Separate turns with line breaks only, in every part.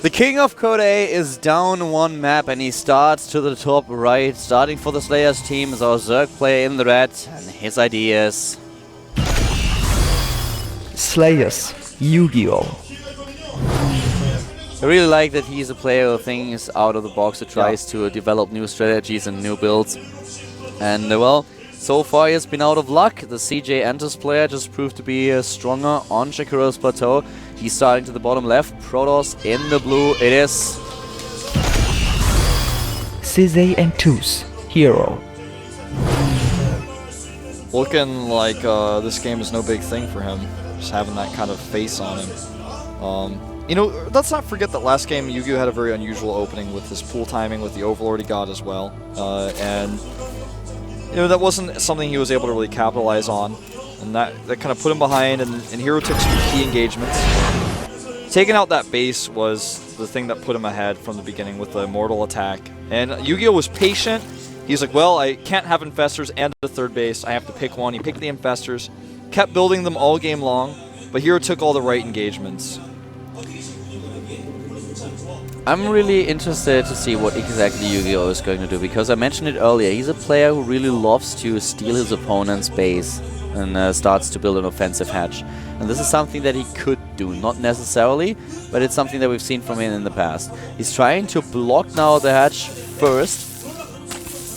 The king of Code A is down one map and he starts to the top right. Starting for the Slayers team is our Zerg player in the red, and his ideas.
Slayers, Yu-Gi-Oh!
I really like that he's a player who thinks out of the box, who tries to develop new strategies and new builds. And well, so far he has been out of luck. The CJ Enters player just proved to be stronger on Shakuro's plateau. He's starting to the bottom left. Protoss in the blue. It is
CJ2's Hero.
Looking like this game is no big thing for him, just having that kind of face on him. You know, let's not forget that last game Yu-Gi-Oh had a very unusual opening with his pool timing with the Overlord he got as well. And you know, that wasn't something he was able to really capitalize on. And that kind of put him behind, and Hero took some key engagements. Taking out that base was the thing that put him ahead from the beginning with the Immortal attack. And Yu-Gi-Oh was patient. He's like, well, I can't have Infestors and a third base. I have to pick one. He picked the Infestors, kept building them all game long, but Hero took all the right engagements.
I'm really interested to see what exactly Yu-Gi-Oh is going to do, because I mentioned it earlier. He's a player who really loves to steal his opponent's base and starts to build an offensive hatch. And this is something that he could do, not necessarily, but it's something that we've seen from him in the past. He's trying to block now the hatch first.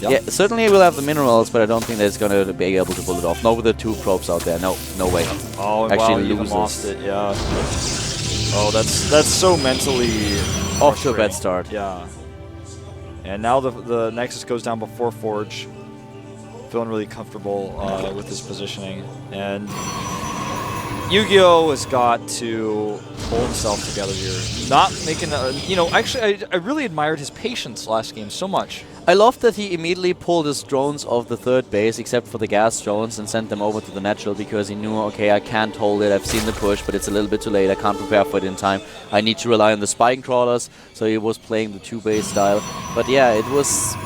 Yep. Yeah, certainly he will have the minerals, but I don't think that he's going to be able to pull it off. Not with the two probes out there. No way.
Oh, and
actually
wow, he even lost it. Yeah. Oh, that's so mentally
off to a bad start.
Yeah. And now the Nexus goes down before Forge. Feeling really comfortable with his positioning. And Yu-Gi-Oh has got to pull himself together here. Not making a, you know, actually I really admired his patience last game so much.
I love that he immediately pulled his drones off the third base, except for the gas drones, and sent them over to the natural, because he knew, okay, I can't hold it, I've seen the push, but it's a little bit too late, I can't prepare for it in time. I need to rely on the spine crawlers, so he was playing the two-base style. But yeah, it was...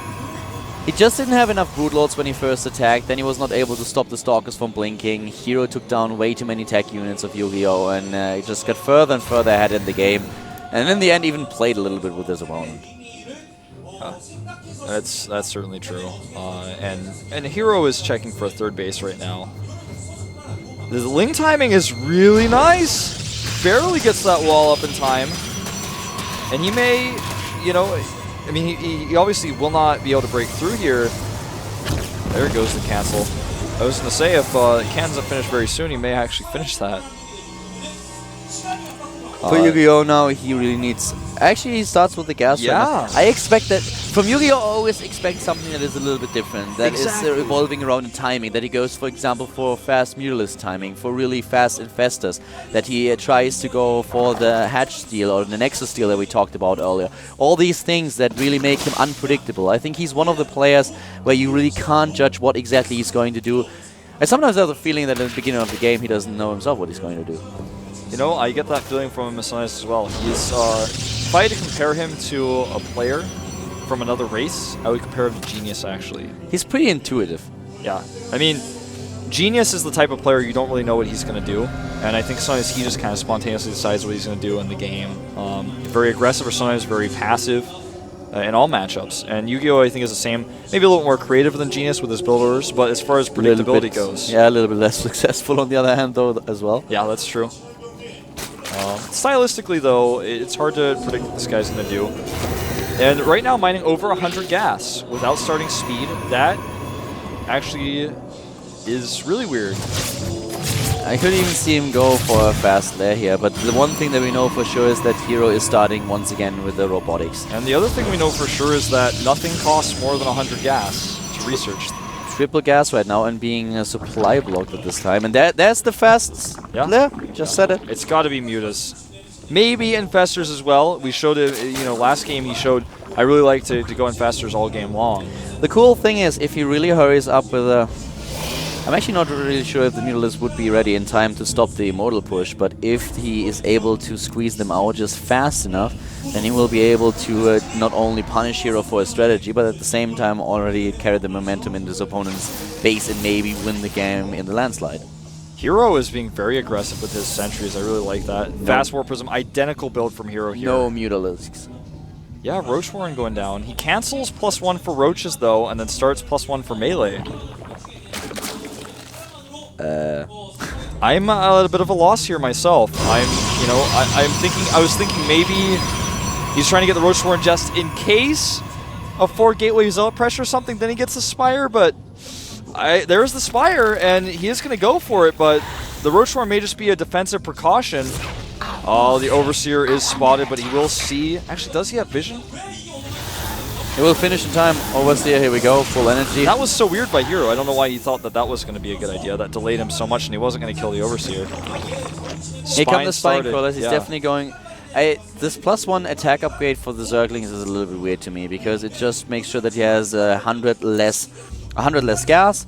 He just didn't have enough Broodlords when he first attacked, then he was not able to stop the Stalkers from blinking. Hero took down way too many tech units of Yu-Gi-Oh! And he just got further and further ahead in the game. And in the end, even played a little bit with his opponent.
That's certainly true. And Hero is checking for a third base right now. The Ling timing is really nice. Barely gets that wall up in time. And he may, you know, I mean, he obviously will not be able to break through here. There goes the cancel. I was going to say, if Can doesn't finish very soon, he may actually finish that.
For Yu-Gi-Oh now, he really needs... Actually, he starts with the gas.
Yeah.
I expect that... From Yu-Gi-Oh, I always expect something that is a little bit different. That is revolving around in timing. That he goes, for example, for fast Mutalisk timing, for really fast Infestors. That he tries to go for the Hatch steal or the Nexus steal that we talked about earlier. All these things that really make him unpredictable. I think he's one of the players where you really can't judge what exactly he's going to do. I sometimes have the feeling that at the beginning of the game, he doesn't know himself what he's going to do.
You know, I get that feeling from him as well. He's, if I had to compare him to a player from another race, I would compare him to Genius, actually.
He's pretty intuitive.
Yeah. I mean, Genius is the type of player you don't really know what he's going to do. And I think sometimes he just kind of spontaneously decides what he's going to do in the game. Very aggressive or sometimes very passive in all matchups. And Yu-Gi-Oh, I think, is the same. Maybe a little more creative than Genius with his build orders, but as far as predictability goes...
Yeah, a little bit less successful on the other hand, though, as well.
Yeah, that's true. Stylistically, though, it's hard to predict what this guy's going to do. And right now, mining over 100 gas without starting speed, that actually is really weird.
I couldn't even see him go for a fast lair here, but the one thing that we know for sure is that Hero is starting once again with the robotics.
And the other thing we know for sure is that nothing costs more than 100 gas to research.
Triple gas right now and being supply blocked at this time. And there's the fast lair. Just said it.
It's got to be Mutas. Maybe Infestors as well. We showed it, you know, last game he showed I really like to go Infestors all game long.
The cool thing is if he really hurries up with a... I'm actually not really sure if the Mutalisk would be ready in time to stop the Immortal push, but if he is able to squeeze them out just fast enough, then he will be able to not only punish Hero for his strategy, but at the same time already carry the momentum into his opponent's base and maybe win the game in the landslide.
Hero is being very aggressive with his sentries. I really like that. Fast Warp Prism, identical build from Hero here.
No Mutalisks.
Yeah, Roach going down. He cancels +1 for Roaches though, and then starts +1 for melee. I'm at a bit of a loss here myself. I was thinking maybe he's trying to get the Roach just in case of 4 Gateway Zealot pressure or something, then he gets the Spire, but there's the Spire, and he is going to go for it, but the Roach may just be a defensive precaution. Oh, the Overseer is spotted, but he will see. Actually, does he have vision?
He will finish in time. Overseer, here we go, full energy.
That was so weird by Hero. I don't know why he thought that that was going to be a good idea. That delayed him so much, and he wasn't going to kill the Overseer.
Here come the Spine Crawlers. He's definitely going... this +1 attack upgrade for the Zerglings is a little bit weird to me, because it just makes sure that he has 100 less gas.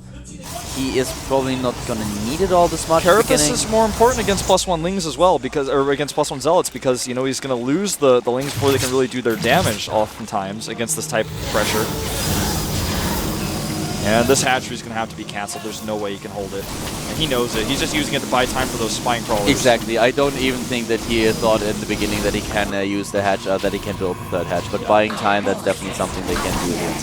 He is probably not going to need it all this much.
Carapace is more important against +1 Lings as well, or against +1 Zealots, because you know he's going to lose the Lings before they can really do their damage oftentimes against this type of pressure. And this hatchery is going to have to be cancelled. There's no way he can hold it. And he knows it. He's just using it to buy time for those Spine Crawlers.
Exactly. I don't even think that he thought in the beginning that he can use the hatch, that he can build the third hatch. But buying time, that's definitely something they can do here.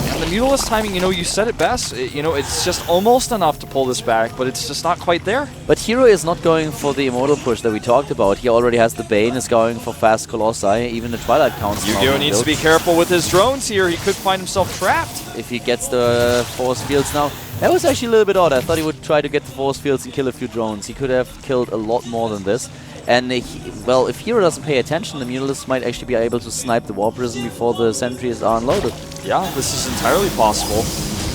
And the Mutalisk timing, you said it best. It's just almost enough to pull this back, but it's just not quite there.
But Hero is not going for the Immortal push that we talked about. He already has the Bane, is going for fast Colossi, even the Twilight counts.
Yu-Gi-Oh needs to be careful with his drones here. He could find himself trapped.
If he gets the Force Fields now. That was actually a little bit odd. I thought he would try to get the Force Fields and kill a few drones. He could have killed a lot more than this. And, well, if Hero doesn't pay attention, the Mutalisk might actually be able to snipe the Warp Prism before the sentries are unloaded.
Yeah, this is entirely possible.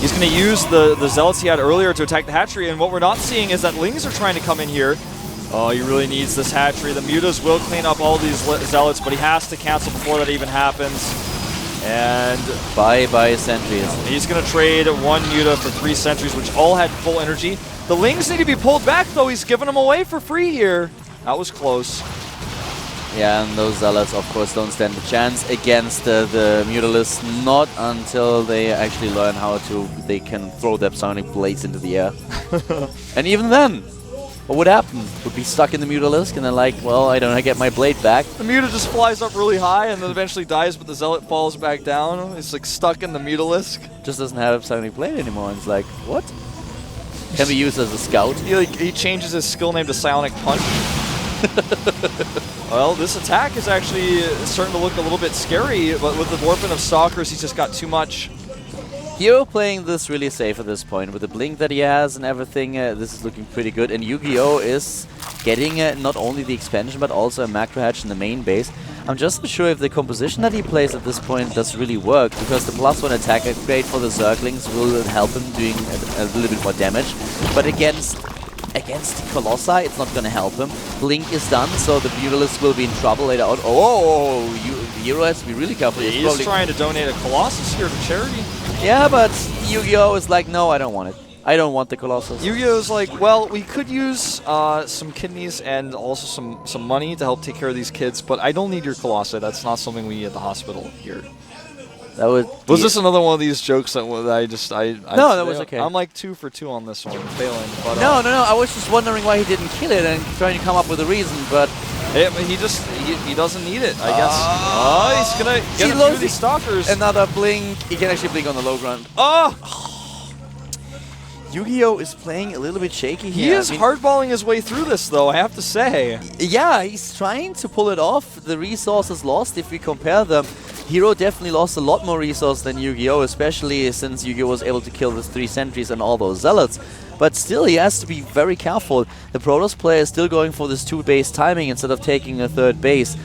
He's going to use the Zealots he had earlier to attack the hatchery, and what we're not seeing is that Lings are trying to come in here. Oh, he really needs this hatchery. The Mutas will clean up all these Zealots, but he has to cancel before that even happens. And
bye sentries.
He's going to trade 1 Muta for 3 sentries, which all had full energy. The Lings need to be pulled back, though. He's giving them away for free here. That was close.
Yeah, and those Zealots, of course, don't stand a chance against the Mutalisks, not until they actually learn how they can throw their Psionic Blades into the air. And even then, what would happen? Would be stuck in the Mutalisk, and then like, well, I don't get my blade back.
The Muta just flies up really high, and then eventually dies, but the Zealot falls back down. It's like stuck in the Mutalisk.
Just doesn't have a Psionic Blade anymore, and it's like, what? Can be used as a scout.
He changes his skill name to Psionic Punch. Well, this attack is actually starting to look a little bit scary, but with the Warping of Stalkers, he's just got too much.
Hero playing this really safe at this point. With the blink that he has and everything, this is looking pretty good. And Yu-Gi-Oh is getting not only the expansion, but also a macro hatch in the main base. I'm just not sure if the composition that he plays at this point does really work, because the +1 attack upgrade for the Zerglings will help him doing a little bit more damage. But against Colossi, it's not going to help him. Blink is done, so the Mutalisk will be in trouble later on. Oh, Hero has to be really careful.
He's trying to donate a Colossus here to charity.
Yeah, but Yu-Gi-Oh is like, no, I don't want it. I don't want the Colossus.
Yu-Gi-Oh is like, well, we could use some kidneys and also some money to help take care of these kids, but I don't need your Colossi. That's not something we need at the hospital here.
That was
this another one of these jokes that No,
that was okay.
I'm like 2 for 2 on this one, failing. But,
no. I was just wondering why he didn't kill it and trying to come up with a reason, but
he doesn't need it, I guess. Oh, he's gonna get him through these Stalkers.
Another blink. He can actually blink on the low ground.
Oh!
Yu-Gi-Oh is playing a little bit shaky here.
He is hardballing his way through this, though, I have to say.
Yeah, he's trying to pull it off. The resources lost, if we compare them. Hero definitely lost a lot more resource than Yu-Gi-Oh, especially since Yu-Gi-Oh was able to kill the 3 sentries and all those Zealots. But still, he has to be very careful. The Protoss player is still going for this 2-base timing instead of taking a 3rd base.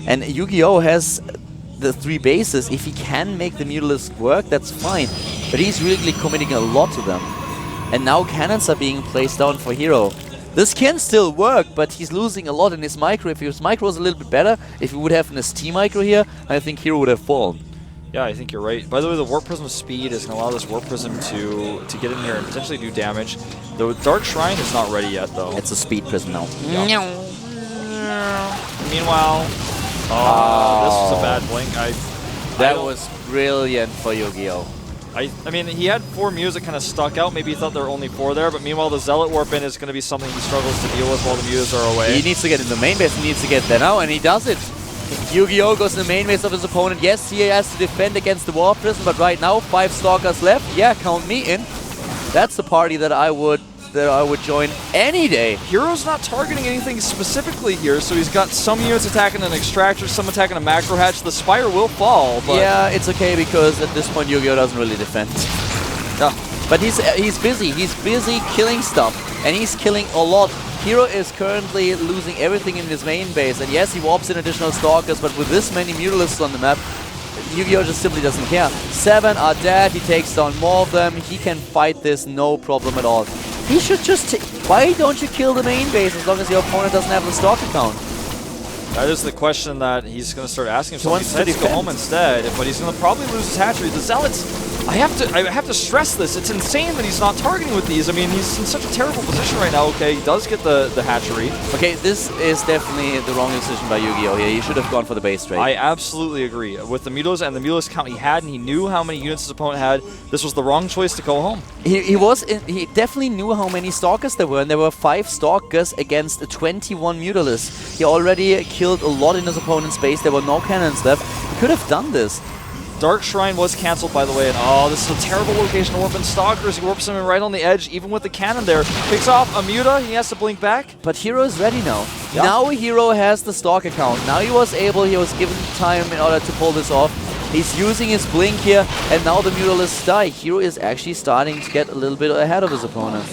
And Yu-Gi-Oh has the 3 bases. If he can make the Mutalisk work, that's fine. But he's really committing a lot to them. And now cannons are being placed down for Hero. This can still work, but he's losing a lot in his micro. If his micro was a little bit better, if he would have an ST micro here, I think Hero would have fallen.
Yeah, I think you're right. By the way, the Warp Prism speed is going to allow this Warp Prism to get in here and potentially do damage. The Dark Shrine is not ready yet, though.
It's a speed prism now.
Yep. Meanwhile, this was a bad blink.
That was brilliant for Yu-Gi-Oh.
I mean, he had 4 Mews that kind of stuck out. Maybe he thought there were only 4 there, but meanwhile, the Zealot Warp in is going to be something he struggles to deal with while the Mews are away.
He needs to get in the main base, he needs to get there now, and he does it. Yu-Gi-Oh! Goes in the main base of his opponent. Yes, he has to defend against the Warp Prism, but right now, 5 Stalkers left. Yeah, count me in. That's the party that I would join any day.
Hero's not targeting anything specifically here, so he's got some units attacking an Extractor, some attacking a Macro Hatch. The Spire will fall, but...
Yeah, it's okay, because at this point Yu-Gi-Oh! Doesn't really defend. But he's busy. He's busy killing stuff, and he's killing a lot. Hero is currently losing everything in his main base, and yes, he warps in additional Stalkers, but with this many Mutalisks on the map, Yu-Gi-Oh! Just simply doesn't care. 7 are dead, he takes down more of them, he can fight this no problem at all. He should just why don't you kill the main base as long as your opponent doesn't have the stock account?
That is the question that he's going to start asking himself. He decides to go home instead, but he's going to probably lose his hatchery. The Zealots, I have to stress this. It's insane that he's not targeting with these. I mean, he's in such a terrible position right now. Okay, he does get the hatchery.
Okay, this is definitely the wrong decision by Yu-Gi-Oh! Here. He should have gone for the base trade.
I absolutely agree. With the Mutos and the Mutalisk count he had, and he knew how many units his opponent had, this was the wrong choice to go home.
He definitely knew how many Stalkers there were, and there were 5 Stalkers against 21 Mutalisks. He already killed a lot in his opponent's base. There were no cannons left. He could have done this.
Dark Shrine was cancelled, by the way, and oh, this is a terrible location to warp in Stalkers. He warps him in right on the edge, even with the cannon there. Picks off a Muta, he has to blink back.
But Hero is ready now.
Yeah.
Now Hero has the stock account. Now he was given time in order to pull this off. He's using his blink here, and now the Mutalisks die. Hero is actually starting to get a little bit ahead of his opponent.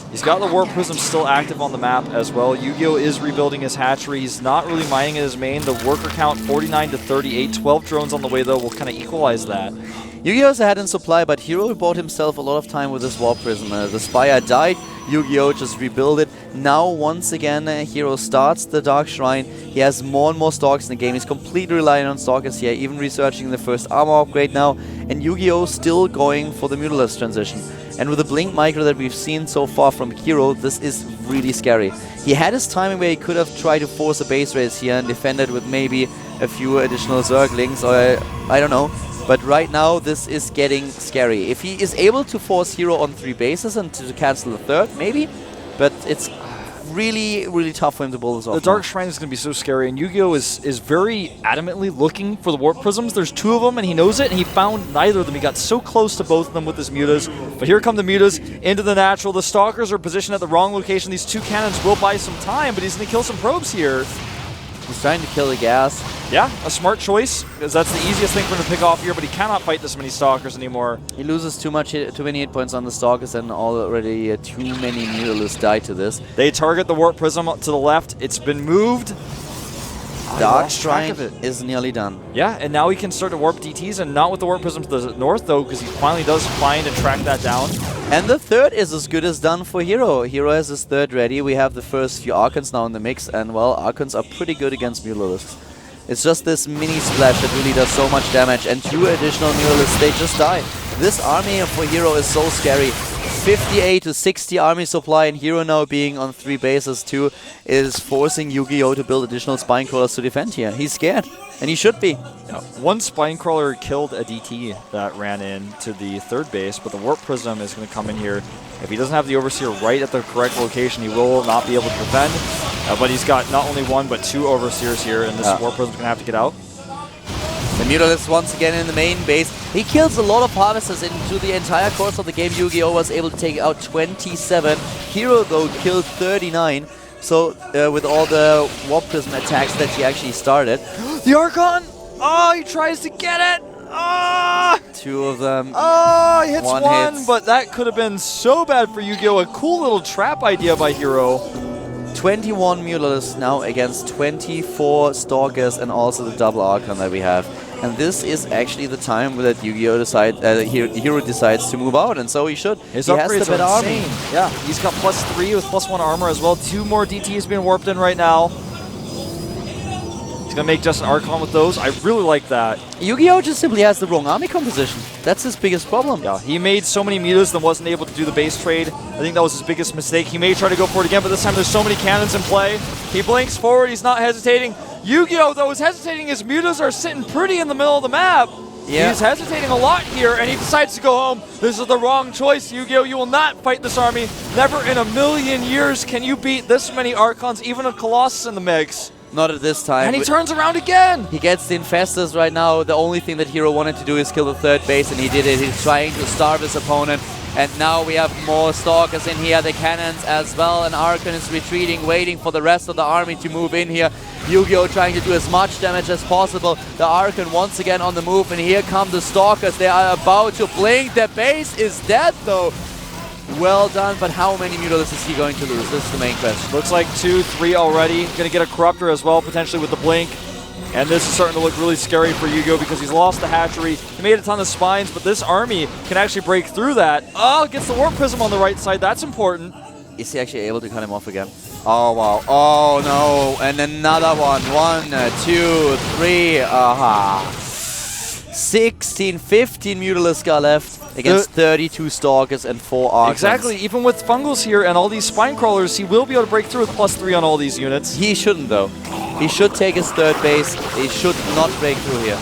He's got the Warp Prism still active on the map as well. Yu-Gi-Oh! Is rebuilding his hatchery. He's not really mining in his main. The worker count 49 to 38. 12 drones on the way though will kind of equalize that.
Yu-Gi-Oh! Is ahead in supply, but Hero bought himself a lot of time with his Warp Prism. The Spire died, Yu-Gi-Oh! Just rebuilt it. Now once again Hero starts the Dark Shrine. He has more and more Stalks in the game. He's completely relying on Stalkers here, even researching the first armor upgrade now. And Yu-Gi-Oh! Still going for the Mutalisk transition. And with the Blink Micro that we've seen so far from Hero, this is really scary. He had his timing where he could have tried to force a base race here and defended with maybe a few additional Zerglings, or I don't know. But right now, this is getting scary. If he is able to force Hero on 3 bases and to cancel the 3rd, maybe. But it's really, really tough for him to pull this off.
The Dark Shrine is going to be so scary, and Yu-Gi-Oh! is very adamantly looking for the Warp Prisms. There's 2 of them, and he knows it, and he found neither of them. He got so close to both of them with his Mutas. But here come the Mutas into the natural. The Stalkers are positioned at the wrong location. These 2 cannons will buy some time, but he's going to kill some probes here.
He's trying to kill the gas.
Yeah, a smart choice, because that's the easiest thing for him to pick off here, but he cannot fight this many Stalkers anymore.
He loses too many hit points on the Stalkers, and already too many Mutalisks die to this.
They target the Warp Prism to the left. It's been moved.
Dark Shrine is nearly done.
Yeah, and now he can start to warp DTs, and not with the Warp Prism to the north, though, because he finally does find and track that down.
And the 3rd is as good as done for Hero. Hero has his 3rd ready. We have the first few Archons now in the mix, and well, Archons are pretty good against Mutalisks. It's just this mini splash that really does so much damage, and 2 additional Mutalisks, they just die. This army for Hero is so scary. 58 to 60 army supply, and Hero now being on 3 bases too is forcing Yu-Gi-Oh! To build additional Spine Crawlers to defend here. He's scared, and he should be.
Yeah. 1 Spine Crawler killed a DT that ran into the 3rd base, but the Warp Prism is going to come in here. If he doesn't have the Overseer right at the correct location, he will not be able to defend. But he's got not only 1, but 2 Overseers here, and this Warp Prism is going to have to get out.
The Mutalisks once again in the main base. He kills a lot of Harvesters into the entire course of the game. Yu-Gi-Oh! Was able to take out 27. Hero, though, killed 39. So, with all the Warp Prism attacks that he actually started.
The Archon! Oh, he tries to get it! Oh!
2 of them.
Oh, he hits 1,
hits.
but that could have been so bad for Yu-Gi-Oh! A cool little trap idea by Hero.
21 Mutalisks now against 24 Stalkers and also the double Archon that we have. And this is actually the time that Yu-Gi-Oh! Hero decides to move out, and so he should.
His
he has the
upgrades
better
are
army.
insane. Yeah, he's got +3 with +1 armor as well. 2 more DTs being warped in right now. He's going to make just an Archon with those. I really like that.
Yu-Gi-Oh! Just simply has the wrong army composition. That's his biggest problem.
Yeah, he made so many Mutas that wasn't able to do the base trade. I think that was his biggest mistake. He may try to go for it again, but this time there's so many cannons in play. He blinks forward. He's not hesitating. Yu-Gi-Oh! though is hesitating. His Mutas are sitting pretty in the middle of the map.
Yeah.
He's hesitating a lot here, and he decides to go home. This is the wrong choice, Yu-Gi-Oh! You will not fight this army. Never in a million years can you beat this many Archons, even a Colossus in the mix.
Not at this time.
And he turns around again.
He gets the Infestors right now. The only thing that Hero wanted to do is kill the third base, and he did it. He's trying to starve his opponent. And now we have more Stalkers in here, the cannons as well, and Archon is retreating, waiting for the rest of the army to move in here. Yu-Gi-Oh! Trying to do as much damage as possible. The Archon once again on the move, and here come the Stalkers. They are about to blink. Their base is dead though. Well done, but how many Mutalisks is he going to lose? This is the main question.
Looks like 2, 3 already. Going to get a Corruptor as well, potentially with the Blink. And this is starting to look really scary for Yu-Gi-Oh! Because he's lost the hatchery. He made a ton of spines, but this army can actually break through that. Oh, gets the Warp Prism on the right side. That's important.
Is he actually able to cut him off again? Oh, wow. Oh, no. And another one. 1, 2, 3. Aha. 16, 15 Mutalisks are left against 32 Stalkers and 4 Archons.
Exactly. Even with Fungals here and all these Spine Crawlers, he will be able to break through with +3 on all these units.
He shouldn't, though. He should take his third base. He should not break through here.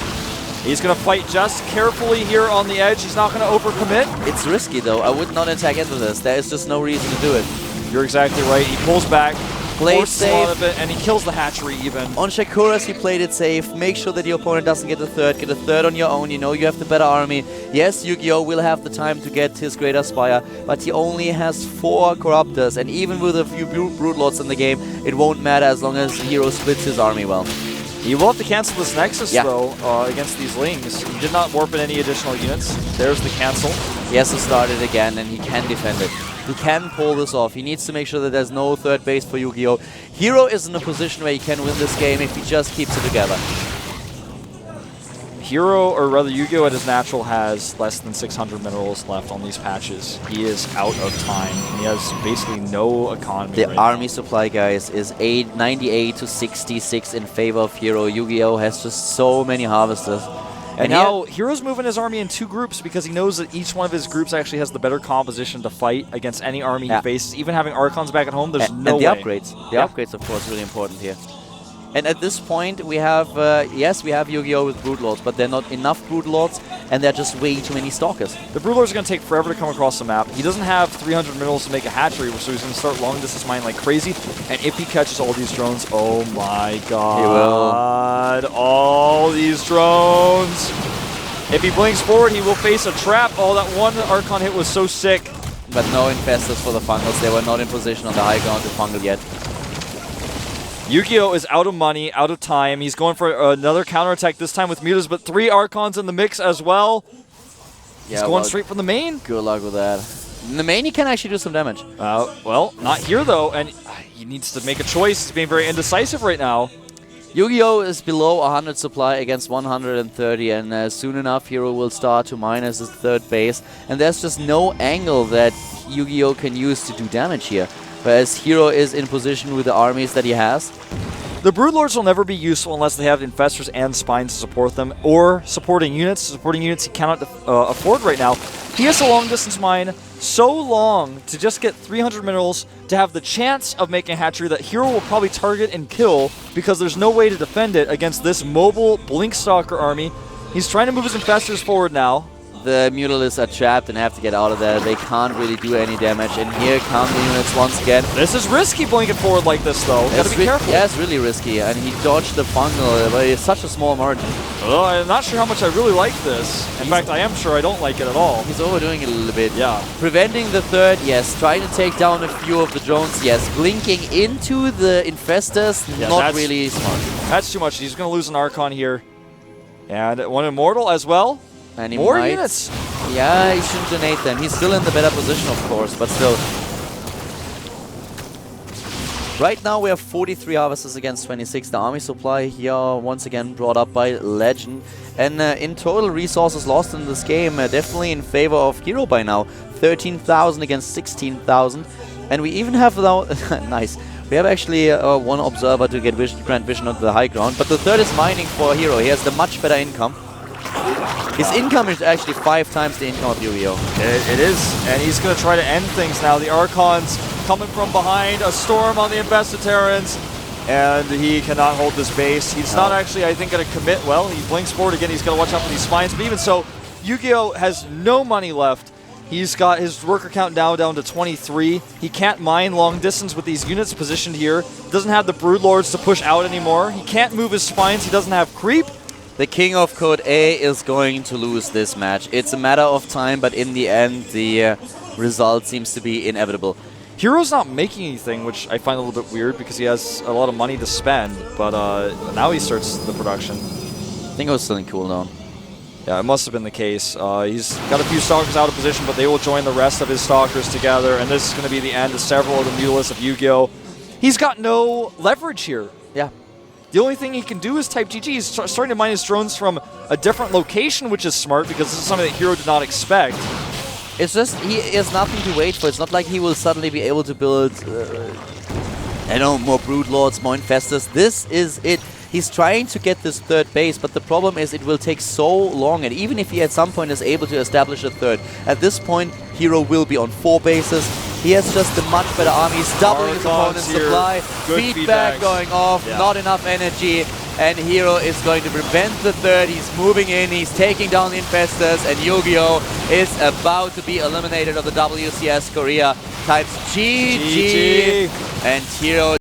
He's going to fight just carefully here on the edge. He's not going to overcommit.
It's risky, though. I would not attack into this. There is just no reason to do it.
You're exactly right. He pulls back,
Play
forces a lot
safe.
of it, and he kills the hatchery even.
On Shakuras, he played it safe. Make sure that your opponent doesn't get a third. Get a third on your own. You know you have the better army. Yes, Yu-Gi-Oh! Will have the time to get his Greater Spire, but he only has 4 Corruptors, and even with a few Brute Lords in the game, it won't matter as long as Hero splits his army well.
He will have to cancel this Nexus, though, against these Lings. He did not warp in any additional units. There's the cancel.
He has to start it again, and he can defend it. He can pull this off. He needs to make sure that there's no third base for Yu-Gi-Oh! Hero is in a position where he can win this game if he just keeps it together.
Hero, or rather Yu-Gi-Oh! At his natural has less than 600 minerals left on these patches. He is out of time. He has basically no economy.
The
right
army
now.
supply, guys, is 98 to 66 in favor of Hero. Yu-Gi-Oh! Has just so many harvesters.
And now Hero's moving his army in 2 groups because he knows that each one of his groups actually has the better composition to fight against any army he faces. Even having Archons back at home, there's no way.
And the upgrades. The upgrades, of course, really important here. And at this point, we have, yes, we have Yu-Gi-Oh! With Brood Lords, but they're not enough Brood Lords, and they're just way too many Stalkers.
The Brood Lords are going to take forever to come across the map. He doesn't have 300 minerals to make a hatchery, so he's going to start long distance mining like crazy. And if he catches all these drones, oh my god.
He will.
All these drones. If he blinks forward, he will face a trap. Oh, that one Archon hit was so sick.
But no Infestors for the Fungals. They were not in position on the high ground to Fungal yet.
Yu-Gi-Oh! Is out of money, out of time. He's going for another counterattack, this time with Mutas, but 3 Archons in the mix as well. He's going straight from the main.
Good luck with that. In the main, he can actually do some damage.
Well, not here, though, and he needs to make a choice. He's being very indecisive right now.
Yu-Gi-Oh! Is below 100 supply against 130, and soon enough, Hero will start to mine as his third base. And there's just no angle that Yu-Gi-Oh! Can use to do damage here. Whereas Hero is in position with the armies that he has.
The Brood Lords will never be useful unless they have Infestors and Spines to support them, or supporting units he cannot afford right now. He has a long distance mine, so long to just get 300 minerals, to have the chance of making a hatchery that Hero will probably target and kill, because there's no way to defend it against this mobile Blink Stalker army. He's trying to move his Infestors forward now.
The Mutalisks are trapped and have to get out of there. They can't really do any damage. And here come the units once again.
This is risky blinking forward like this, though. Gotta be careful.
Yeah, it's really risky. And he dodged the Fungal, but it's such a small margin.
Well, I'm not sure how much I really like this. In fact, I am sure I don't like it at all.
He's overdoing it a little bit.
Yeah.
Preventing the third, yes. Trying to take down a few of the drones, yes. Blinking into the Infestors, not really smart.
That's too much. He's going to lose an Archon here. And one Immortal as well.
And he
More units.
Yeah, he shouldn't donate them. He's still in the better position, of course, but still. Right now we have 43 harvesters against 26. The army supply here once again brought up by Legend. And in total resources lost in this game, definitely in favor of Hero by now. 13,000 against 16,000. And we even have now... nice. We have actually one observer to get grant vision onto the high ground. But the third is mining for Hero. He has the much better income. His income is actually 5 times the income of Yu-Gi-Oh!
It is, and he's going to try to end things now. The Archons coming from behind, a storm on the Investor Terrans. and he cannot hold this base. He's not actually, I think, going to commit well. He blinks forward again. He's going to watch out for these spines. But even so, Yu-Gi-Oh! Has no money left. He's got his worker count down to 23. He can't mine long distance with these units positioned here. Doesn't have the Broodlords to push out anymore. He can't move his spines. He doesn't have creep.
The king of Code A is going to lose this match. It's a matter of time, but in the end, the result seems to be inevitable.
Hero's not making anything, which I find a little bit weird because he has a lot of money to spend, but now he starts the production.
I think it was still in cooldown.
Yeah, it must have been the case. He's got a few Stalkers out of position, but they will join the rest of his Stalkers together, and this is going to be the end of several of the Mutalisks of Yu-Gi-Oh! He's got no leverage here.
Yeah.
The only thing he can do is type GG. He's starting to mine his drones from a different location, which is smart because this is something that Hero did not expect.
It's just, he has nothing to wait for. It's not like he will suddenly be able to build, I know, more Broodlords, more Infestors. This is it. He's trying to get this third base, but the problem is it will take so long, and even if he at some point is able to establish a third, at this point, Hero will be on 4 bases. He has just a much better army. He's doubling his opponent's supply. Feedback going off, not enough energy, and Hero is going to prevent the third. He's moving in, he's taking down the Infestors, and Yu-Gi-Oh! Is about to be eliminated of the WCS Korea. Types GG. And Hero